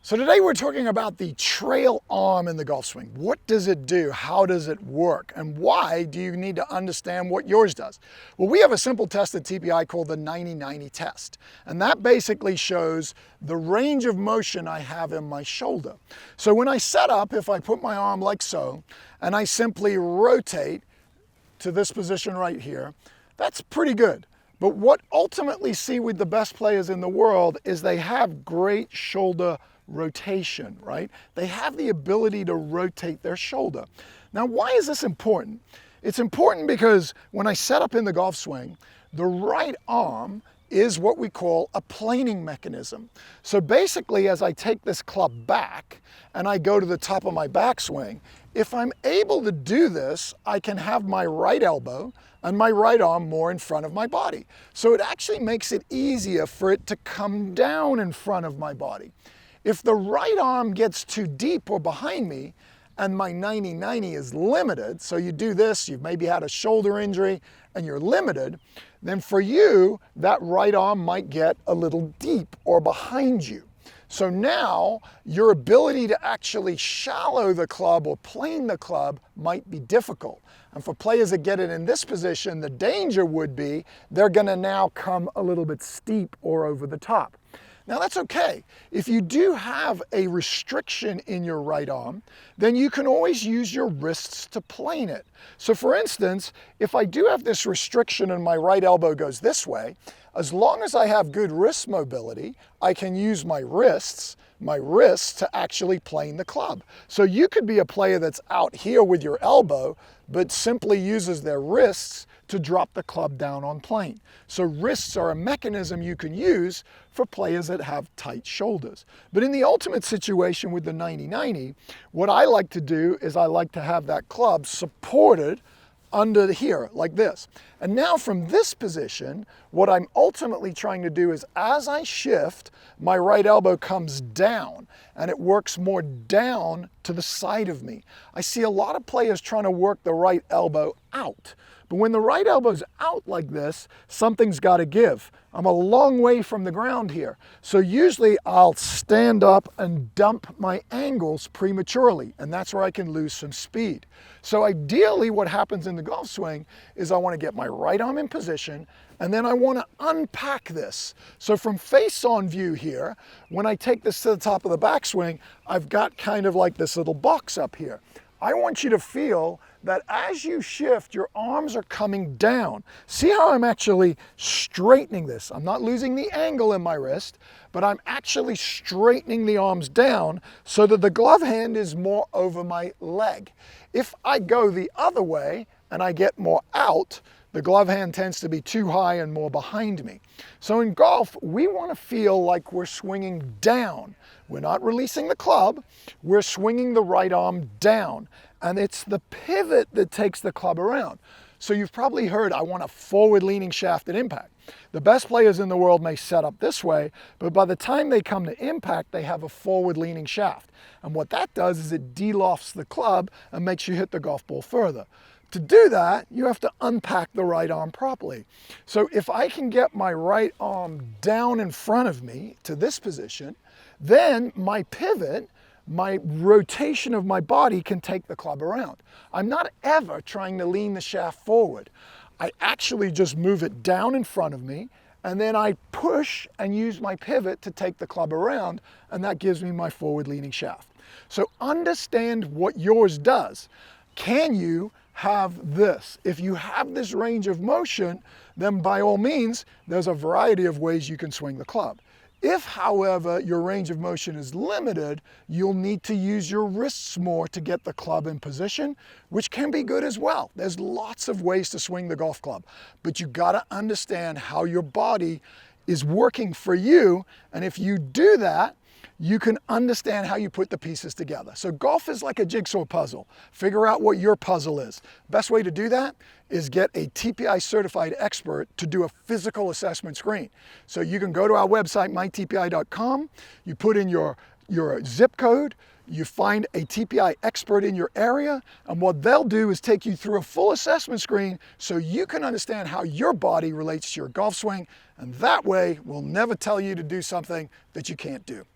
So today we're talking about the trail arm in the golf swing. What does it do? How does it work? And why do you need to understand what yours does? Well, we have a simple test at TPI called the 90-90 test. And that basically shows the range of motion I have in my shoulder. So when I set up, if I put my arm like so, and I simply rotate to this position right here, that's pretty good. But what ultimately see with the best players in the world is they have great shoulder rotation, right? They have the ability to rotate their shoulder. Now, why is this important? It's important because when I set up in the golf swing, the right arm is what we call a planing mechanism. So basically, as I take this club back and I go to the top of my backswing, if I'm able to do this, I can have my right elbow and my right arm more in front of my body. So it actually makes it easier for it to come down in front of my body. If the right arm gets too deep or behind me and my 90-90 is limited, so you do this, you've maybe had a shoulder injury and you're limited, then for you, that right arm might get a little deep or behind you. So now your ability to actually shallow the club or plane the club might be difficult. And for players that get it in this position, the danger would be they're gonna now come a little bit steep or over the top. Now that's okay. If you do have a restriction in your right arm, then you can always use your wrists to plane it. So for instance, if I do have this restriction and my right elbow goes this way, as long as I have good wrist mobility, I can use my wrists to actually plane the club. So you could be a player that's out here with your elbow, but simply uses their wrists to drop the club down on plane. So wrists are a mechanism you can use for players that have tight shoulders. But in the ultimate situation with the 90-90, what I like to do is I like to have that club supported under here, like this. And now from this position, what I'm ultimately trying to do is as I shift, my right elbow comes down and it works more down to the side of me. I see a lot of players trying to work the right elbow out. But when the right elbow's out like this, something's got to give. I'm a long way from the ground here. So usually I'll stand up and dump my angles prematurely, and that's where I can lose some speed. So ideally what happens in the golf swing is I want to get my right arm in position, and then I want to unpack this. So from face-on view here, when I take this to the top of the backswing, I've got kind of like this little box up here. I want you to feel that as you shift, your arms are coming down. See how I'm actually straightening this? I'm not losing the angle in my wrist, but I'm actually straightening the arms down so that the glove hand is more over my leg. If I go the other way and I get more out, the glove hand tends to be too high and more behind me. So in golf, we want to feel like we're swinging down. We're not releasing the club, we're swinging the right arm down. And it's the pivot that takes the club around. So you've probably heard, I want a forward-leaning shaft at impact. The best players in the world may set up this way, but by the time they come to impact, they have a forward-leaning shaft. And what that does is it de-lofts the club and makes you hit the golf ball further. To do that, you have to unpack the right arm properly. So if I can get my right arm down in front of me to this position, then my pivot, my rotation of my body can take the club around. I'm not ever trying to lean the shaft forward. I actually just move it down in front of me, and then I push and use my pivot to take the club around, and that gives me my forward-leaning shaft. So understand what yours does. Can you have this? If you have this range of motion, then by all means, there's a variety of ways you can swing the club. If, however, your range of motion is limited, you'll need to use your wrists more to get the club in position, which can be good as well. There's lots of ways to swing the golf club, but you gotta understand how your body is working for you, and if you do that, you can understand how you put the pieces together. So golf is like a jigsaw puzzle. Figure out what your puzzle is. Best way to do that is get a TPI certified expert to do a physical assessment screen. So you can go to our website, mytpi.com, you put in your zip code, you find a TPI expert in your area, and what they'll do is take you through a full assessment screen so you can understand how your body relates to your golf swing, and that way we'll never tell you to do something that you can't do.